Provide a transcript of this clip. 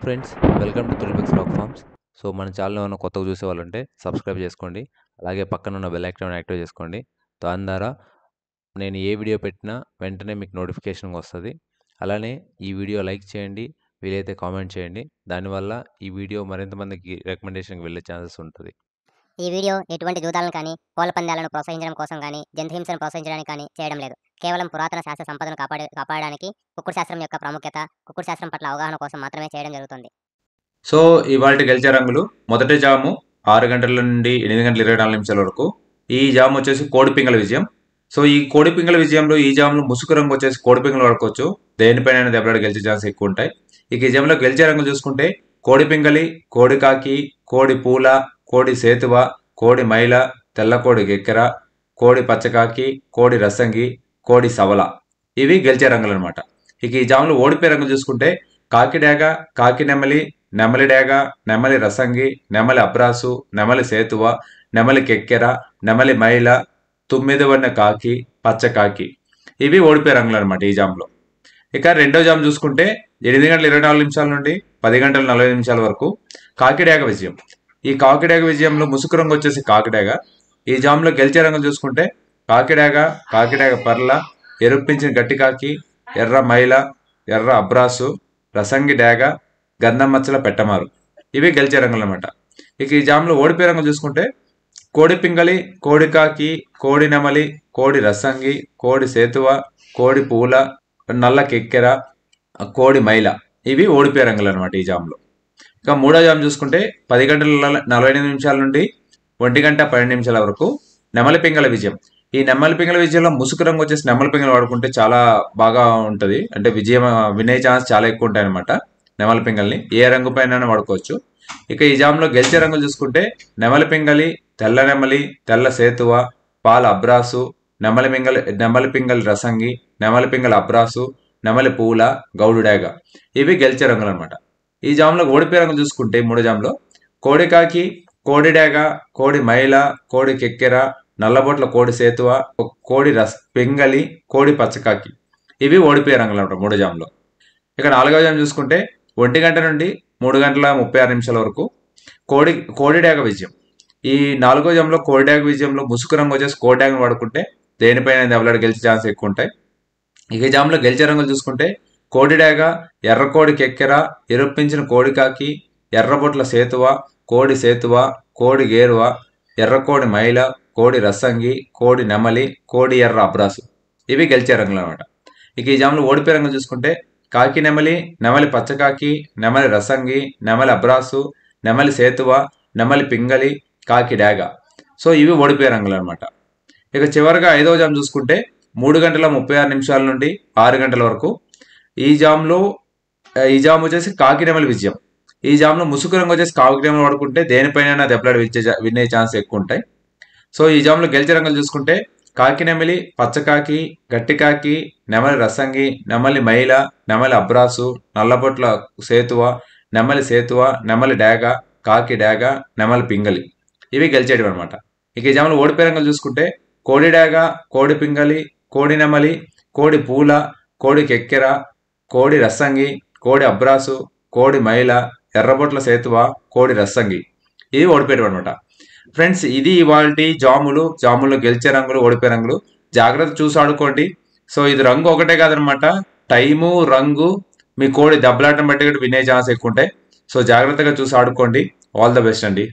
Friends, welcome to triple rock farms. So మన channel ఏమైనా కొత్తగా చూసే వాళ్ళు ఉంటే సబ్స్క్రైబ్ చేసుకోండి. అలాగే పక్కన ఉన్న బెల్ ఐకాన్ యాక్టివ్ చేసుకోండి. దాని ద్వారా నేను ఏ వీడియో పెట్టినా వెంటనే మీకు నోటిఫికేషన్ వస్తుంది. అలానే ఈ వీడియో లైక్ చేయండి, వీలైతే కామెంట్ చేయండి. దానివల్ల ఈ వీడియో మరింత మందికి రికమెండేషన్కి వెళ్ళే ఛాన్సెస్ ఉంటుంది. ఈ వీడియో ఎటువంటి జూదాలను కానీ, కోళ్ల పందాలను ప్రోత్సహించడం కోసం కానీ, జంతుహింసను ప్రోత్సహించడానికి కానీ చేయడం లేదు. కేవలం పురాతన శాస్త్ర సంపదను కాపాడడానికి కుక్కుడు శాస్త్రం యొక్క ప్రాముఖ్యత, కుక్కుడు శాస్త్రం పట్ల అవగాహన కోసం మాత్రమే చేయడం జరుగుతుంది. సో ఇవాళ గెలిచే రంగులు మొదటి జాము 6 గంటల నుండి 8 గంటల 24 నిమిషాల వరకు. ఈ జాము వచ్చేసి కోడిపింగళ విజయం. సో ఈ కోడిపింగళ విజయంలో ఈ జాములో ముసుగు రంగు వచ్చేసి కోడిపింగళ వాడుకోవచ్చు. దేనిపైన దెబ్బలాడి గెలిచే ఛాన్స్ ఎక్కువ ఉంటాయి. ఇక ఈ జాములో గెలిచే రంగులు చూసుకుంటే కోడిపింగళి, కోడి కాకి, కోడి పూల, కోడి సేతువ, కోడి మైల, తెల్ల కోడి గెక్కెర, కోడి పచ్చకాకి, కోడి రసంగి, కోడి సవల. ఇవి గెలిచే రంగులు అనమాట. ఇక ఈ జాములో ఓడిపోయే రంగులు చూసుకుంటే కాకి డేగ, కాకి నెమలి, నెమలి డేగ, నెమలి రసంగి, నెమలి అబ్రాసు, నెమలి సేతువ, నెమలి కెక్కెర, నెమలి మైల, తుమ్మిది వన్న కాకి, పచ్చకాకి. ఇవి ఓడిపోయే రంగులు అనమాట ఈ జామ్లో. ఇక రెండో జామ్ చూసుకుంటే 8 గంటల 24 నిమిషాల నుండి 10 గంటల 45 నిమిషాల వరకు కాకిడేగ విజయం. ఈ కాకిడేగ విజయంలో ముసుగు రంగు వచ్చేసి కాకిడేగ. ఈ జామ్లో గెలిచే రంగులు చూసుకుంటే కాకిడేగ, కాకిడేగ పర్ల, ఎరుప్పించిన గట్టి కాకి, ఎర్ర మైల, ఎర్ర అబ్రాసు, రసంగి డేగ, గంధం మచ్చల పెట్టమారు. ఇవి గెలిచే రంగులు అనమాట. ఇక ఈ జామ్లో ఓడిపోయే రంగులు చూసుకుంటే కోడి పింగళి, కోడి కాకి, కోడి నెమలి, కోడి రసంగి, కోడి సేతువ, కోడి పూల, నల్ల కెక్కెర, కోడి మైల. ఇవి ఓడిపోయే రంగులు అనమాట ఈ జామ్లో. ఇక మూడో జామ్ చూసుకుంటే 10 గంటల 48 నిమిషాల నుండి 1 గంట 12 నిమిషాల వరకు నెమలి పింగళ విజయం. ఈ నెమలి పింగళ విజయంలో ముసుగు రంగు వచ్చేసి నెమలి పింగళ వాడుకుంటే చాలా బాగా ఉంటుంది. అంటే వినే ఛాన్స్ చాలా ఎక్కువ ఉంటాయి అనమాట. నెమలి పింగల్ని ఏ రంగు పైన వాడుకోవచ్చు. ఇక ఈ జామ్లో గెలిచే రంగులు చూసుకుంటే నెమలి పింగళి, తెల్ల నెమలి, తెల్ల సేతువ, పాల అబ్రాసు, నెమలి పింగళి రసంగి, నెమలి పింగళి అబ్రాసు, నెమలి పూల, గౌడు డేగ. ఇవి గెలిచే రంగులు అనమాట. ఈ జామ్లో ఓడిపోయే రంగులు చూసుకుంటే మూడో జామ్లో కోడి కాకి, కోడి డేగ, కోడి మైల, కోడి కెక్కెర, నల్లబొట్ల కోడి సేతువ, కోడి పింగళి, కోడి పచ్చకాకి. ఇవి ఓడిపోయే రంగులు అనమాట మూడో జామ్లో. ఇక నాలుగో జామ్ చూసుకుంటే 1 గంట నుండి 3 గంటల 36 నిమిషాల వరకు కోడి డేగ విజయం. ఈ నాలుగో జామ్లో కోడి డేగ విజయంలో ముసుగు రంగు వచ్చేసి కోడి డేగను వాడుకుంటే దేనిపైన దెబ్బలాడి గెలిచే ఛాన్స్ ఎక్కువ ఉంటాయి. ఇక ఈ జామ్లో గెలిచే రంగులు చూసుకుంటే కోడి డేగ, ఎర్ర కోడి కెక్కెర, ఎరుప్పించిన కోడి కాకి, ఎర్రబొట్ల సేతువ, కోడి సేతువ, కోడి గేరువ, ఎర్ర కోడి మైల, కోడి రసంగి, కోడి నెమలి, కోడి ఎర్ర అబ్రాసు. ఇవి గెలిచే రంగులు అనమాట. ఇక ఈ జామ్లో ఓడిపోయే రంగులు చూసుకుంటే కాకి నెమలి, నెమలి పచ్చకాకి, నెమలి రసంగి, నెమలి అబ్రాసు, నెమలి సేతువ, నెమలి పింగళి, కాకి డేగ. సో ఇవి ఓడిపోయే రంగులు అనమాట. ఇక చివరిగా ఐదో జామ్ చూసుకుంటే 3 గంటల 36 నిమిషాల నుండి 6 గంటల వరకు ఈ జామ్ వచ్చేసి కాకి నెమలి విజయం. ఈ జామ్లో ముసుగు రంగు వచ్చేసి కాకి నెమలి వాడుకుంటే దేనిపైన దెబ్బలాడి వినే ఛాన్స్ ఎక్కువ ఉంటాయి. సో ఈ జామ్లో గెలిచే రంగులు చూసుకుంటే కాకి నెమలి, పచ్చకాకి, గట్టి కాకి, నెమలి రసంగి, నెమలి మైల, నెమలి అబ్రాసు, నల్లబొట్ల సేతువ, నెమలి సేతువ, నెమలి డేగ, కాకి డేగ, నెమలి పింగళి. ఇవి గెలిచేటివి అనమాట. ఇక ఈ జామ్లో ఓడిపోయే రంగులు చూసుకుంటే కోడి డేగ, కోడి పింగళి, కోడి నెమలి, కోడి పూల, కోడి కెక్కెర, కోడి రసంగి, కోడి అబ్రాసు, కోడి మైల, ఎర్రబొట్ల సేతువ, కోడి రసంగి. ఇవి ఓడిపోయేటివి అనమాట. ఫ్రెండ్స్, ఇది ఇవాల్టి జాములో గెలిచే రంగులు, ఓడిపోయే రంగులు. జాగ్రత్త చూసి ఆడుకోండి. సో ఇది రంగు ఒకటే కాదనమాట, టైము, రంగు, మీ కోడి దెబ్బలాటం బట్టి వినే ఛాన్స్ ఎక్కువ ఉంటాయి. సో జాగ్రత్తగా చూసి ఆడుకోండి. ఆల్ ద బెస్ట్ అండి.